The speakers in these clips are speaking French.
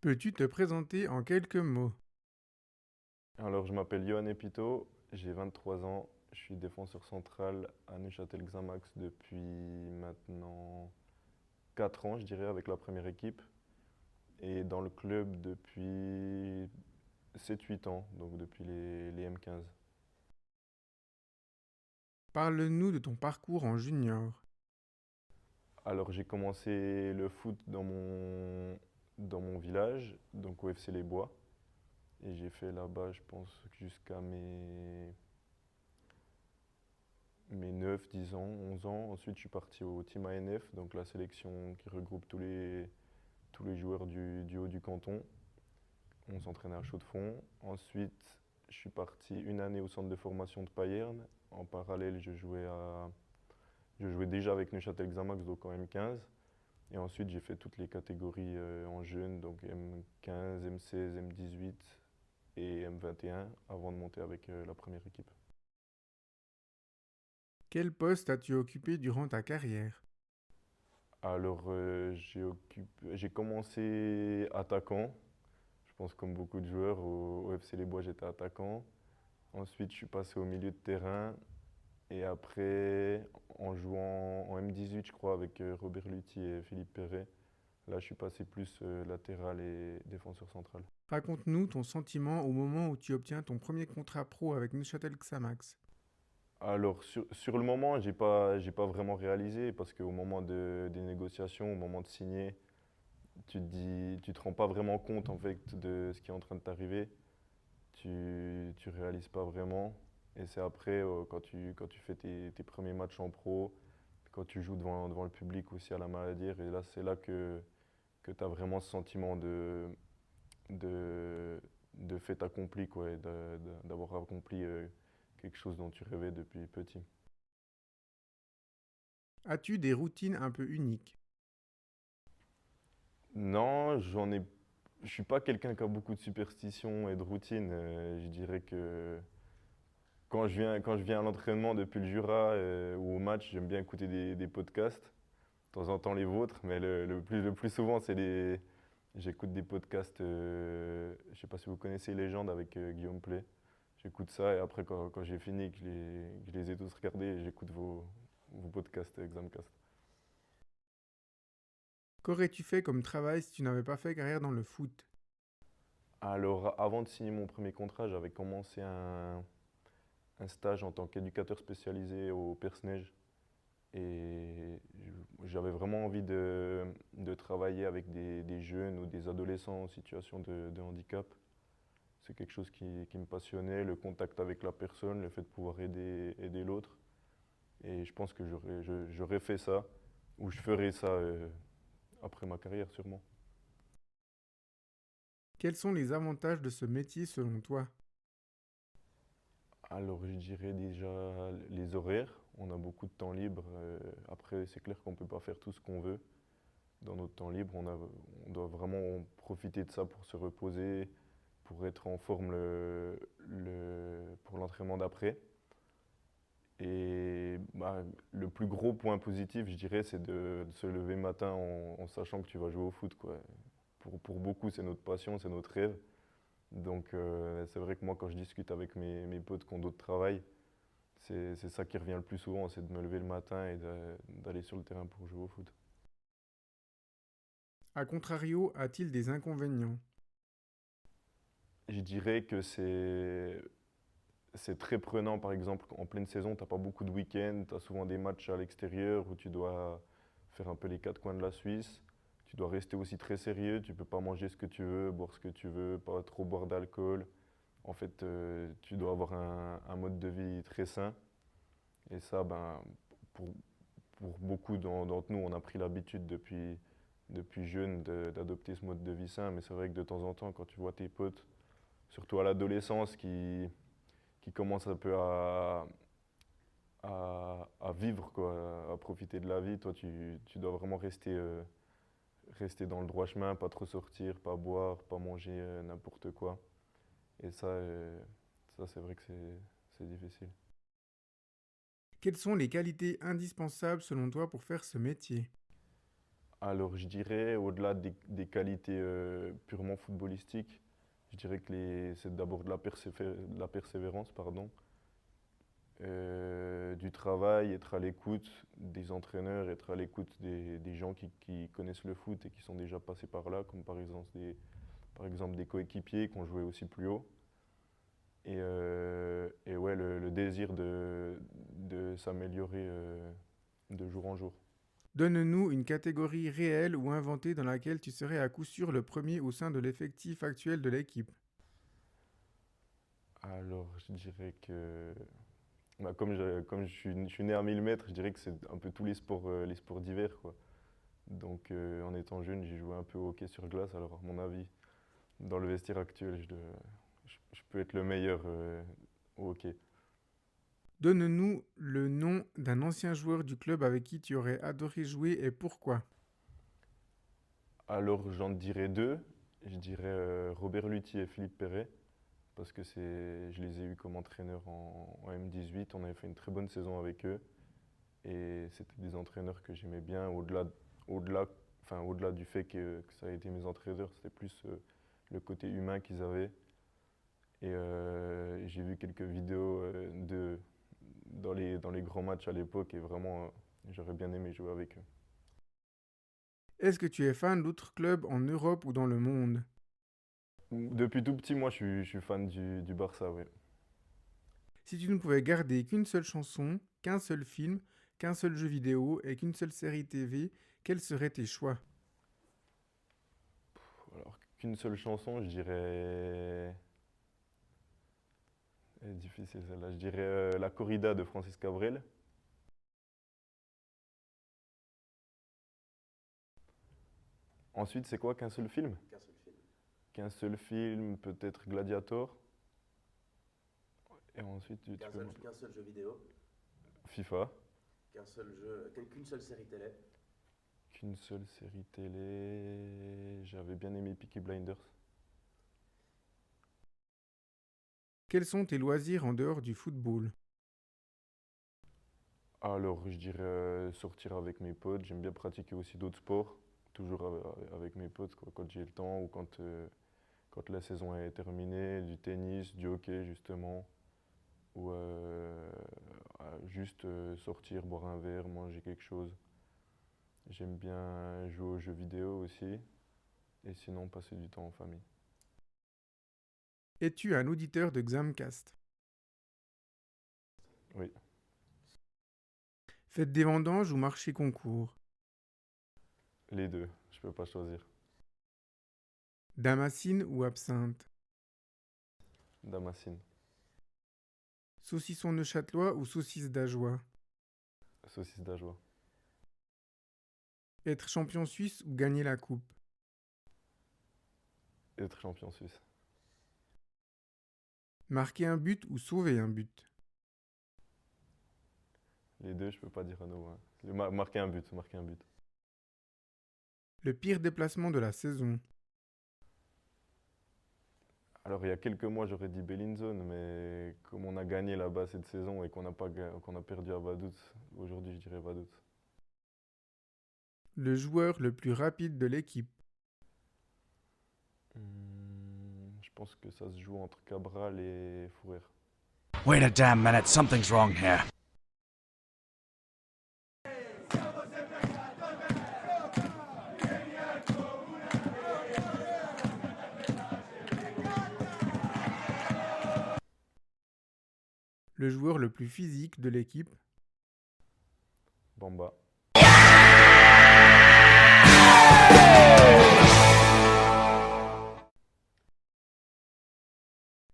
Peux-tu te présenter en quelques mots? Alors, je m'appelle Yohan Epito, j'ai 23 ans, je suis défenseur central à Neuchâtel Xamax depuis maintenant 4 ans, je dirais, avec la première équipe, et dans le club depuis 7-8 ans, donc depuis les M15. Parle-nous de ton parcours en junior. Alors, j'ai commencé le foot dans mon village, donc au FC Les Bois, et j'ai fait là-bas, je pense, jusqu'à mes 9, 10 ans, 11 ans. Ensuite, je suis parti au Team ANF, donc la sélection qui regroupe tous les joueurs du haut du canton. On s'entraînait à Chaux-de-Fonds. Ensuite, je suis parti une année au centre de formation de Payerne. En parallèle, je jouais déjà avec Neuchâtel Xamax, donc en M15. Et ensuite, j'ai fait toutes les catégories en jeunes, donc M15, M16, M18 et M21, avant de monter avec la première équipe. Quel poste as-tu occupé durant ta carrière? Alors, j'ai commencé attaquant. Je pense comme beaucoup de joueurs, au FC Les Bois, j'étais attaquant. Ensuite, je suis passé au milieu de terrain. Et après, en jouant en M18, je crois, avec Robert Lutti et Philippe Perret, là, je suis passé plus latéral et défenseur central. Raconte-nous ton sentiment au moment où tu obtiens ton premier contrat pro avec Neuchâtel Xamax. Alors, sur le moment, j'ai pas vraiment réalisé parce qu'au moment des négociations, au moment de signer, tu te rends pas vraiment compte en fait de ce qui est en train de t'arriver. Tu réalises pas vraiment. Et c'est après, quand tu fais tes premiers matchs en pro, quand tu joues devant le public aussi à la Maladière, et là, c'est là que tu as vraiment ce sentiment de, de fait accompli, quoi, et d'avoir accompli quelque chose dont tu rêvais depuis petit. As-tu des routines un peu uniques? Non, je suis pas quelqu'un qui a beaucoup de superstitions et de routines. Je dirais que quand je viens à l'entraînement depuis le Jura ou au match, j'aime bien écouter des podcasts. De temps en temps les vôtres, mais le plus souvent, j'écoute des podcasts, je sais pas si vous connaissez Légende avec Guillaume Play. J'écoute ça et après, quand j'ai fini, que je les ai tous regardés, j'écoute vos podcasts Examcast. Qu'aurais-tu fait comme travail si tu n'avais pas fait carrière dans le foot? Alors, avant de signer mon premier contrat, j'avais commencé un stage en tant qu'éducateur spécialisé au Persnège. Et j'avais vraiment envie de travailler avec des jeunes ou des adolescents en situation de handicap. C'est quelque chose qui me passionnait, le contact avec la personne, le fait de pouvoir aider l'autre. Et je pense que j'aurais fait ça, ou je ferai ça après ma carrière sûrement. Quels sont les avantages de ce métier selon toi? Alors je dirais déjà les horaires. On a beaucoup de temps libre. Après, c'est clair qu'on ne peut pas faire tout ce qu'on veut. Dans notre temps libre, on doit vraiment profiter de ça pour se reposer, pour être en forme pour l'entraînement d'après. Et bah, le plus gros point positif, je dirais, c'est de se lever le matin en sachant que tu vas jouer au foot, quoi. Pour beaucoup, c'est notre passion, c'est notre rêve. Donc c'est vrai que moi, quand je discute avec mes potes qui ont d'autres travails, c'est ça qui revient le plus souvent, c'est de me lever le matin et d'aller sur le terrain pour jouer au foot. A contrario, a-t-il des inconvénients? Je dirais que c'est très prenant, par exemple, en pleine saison, tu n'as pas beaucoup de week-ends, tu as souvent des matchs à l'extérieur où tu dois faire un peu les quatre coins de la Suisse. Tu dois rester aussi très sérieux, tu peux pas manger ce que tu veux, boire ce que tu veux, pas trop boire d'alcool. En fait, tu dois avoir un mode de vie très sain. Et ça, ben, pour, pour beaucoup d'entre nous, on a pris l'habitude depuis jeune d'adopter ce mode de vie sain. Mais c'est vrai que de temps en temps, quand tu vois tes potes, surtout à l'adolescence, qui commencent un peu à vivre, quoi, à profiter de la vie, toi, tu dois vraiment rester dans le droit chemin, pas trop sortir, pas boire, pas manger n'importe quoi. Et ça c'est vrai que c'est difficile. Quelles sont les qualités indispensables selon toi pour faire ce métier? Alors, je dirais, au-delà des qualités purement footballistiques, je dirais que c'est d'abord de la persévérance, pardon, du travail, être à l'écoute des entraîneurs, être à l'écoute des gens qui connaissent le foot et qui sont déjà passés par là, comme par exemple des coéquipiers qui ont joué aussi plus haut. Et ouais, le désir de s'améliorer de jour en jour. Donne-nous une catégorie réelle ou inventée dans laquelle tu serais à coup sûr le premier au sein de l'effectif actuel de l'équipe. Alors, je dirais que, bah, comme je suis né à 1000 mètres, je dirais que c'est un peu tous les sports d'hiver, quoi. Donc, en étant jeune, j'ai joué un peu au hockey sur glace. Alors, à mon avis, dans le vestiaire actuel, je peux être le meilleur au hockey. Donne-nous le nom d'un ancien joueur du club avec qui tu aurais adoré jouer et pourquoi. Alors, j'en dirais deux. Je dirais Robert Luthi et Philippe Perret, parce que je les ai eus comme entraîneurs en M18. On avait fait une très bonne saison avec eux. Et c'était des entraîneurs que j'aimais bien. Au-delà, au-delà du fait que ça a été mes entraîneurs, c'était plus le côté humain qu'ils avaient. Et j'ai vu quelques vidéos dans les grands matchs à l'époque et vraiment, j'aurais bien aimé jouer avec eux. Est-ce que tu es fan d'autres clubs en Europe ou dans le monde? Depuis tout petit, moi, je suis fan du Barça, oui. Si tu ne pouvais garder qu'une seule chanson, qu'un seul film, qu'un seul jeu vidéo et qu'une seule série TV, quels seraient tes choix? Alors, qu'une seule chanson, je dirais. Elle est difficile celle-là. Je dirais La Corrida de Francis Cabrel. Ensuite, c'est quoi qu'un seul film? Qu'un seul film. Qu'un seul film, peut-être Gladiator. Et ensuite, tu peux Qu'un seul jeu vidéo. FIFA. Qu'une seule série télé. Qu'une seule série télé. J'avais bien aimé Peaky Blinders. Quels sont tes loisirs en dehors du football? Alors, je dirais sortir avec mes potes. J'aime bien pratiquer aussi d'autres sports. Toujours avec mes potes, quoi, quand j'ai le temps ou quand la saison est terminée. Du tennis, du hockey, justement. Ou juste sortir, boire un verre, manger quelque chose. J'aime bien jouer aux jeux vidéo aussi. Et sinon, passer du temps en famille. Es-tu un auditeur de Xamcast? Oui, Fête des vendanges ou marché concours? les deux. Je peux pas choisir. Damascine ou absinthe? Damascine, Saucisson neuchâtelois ou saucisse d'ajoie? saucisse d'ajoie. Être champion suisse ou gagner la coupe? Être champion suisse. Marquer un but ou sauver un but? Les deux, je peux pas dire un no, hein. Marquer un but. Le pire déplacement de la saison? Alors, il y a quelques mois, j'aurais dit Bellinzone, mais comme on a gagné là-bas cette saison et qu'on a perdu à Vaduz, aujourd'hui, je dirais Vaduz. Le joueur le plus rapide de l'équipe? Je pense que ça se joue entre Cabral et Fourer. Wait a damn minute, something's wrong here. Le joueur le plus physique de l'équipe? Bamba.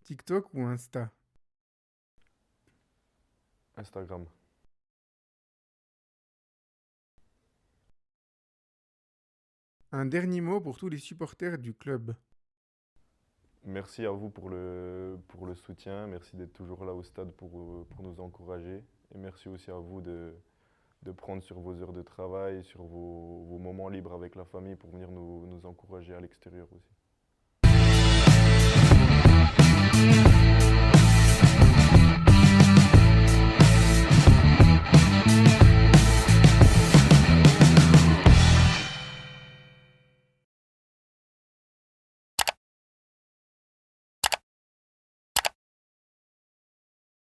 TikTok ou Insta? Instagram. Un dernier mot pour tous les supporters du club. Merci à vous pour le soutien. Merci d'être toujours là au stade pour nous encourager. Et merci aussi à vous de prendre sur vos heures de travail, sur vos moments libres avec la famille pour venir nous encourager à l'extérieur aussi.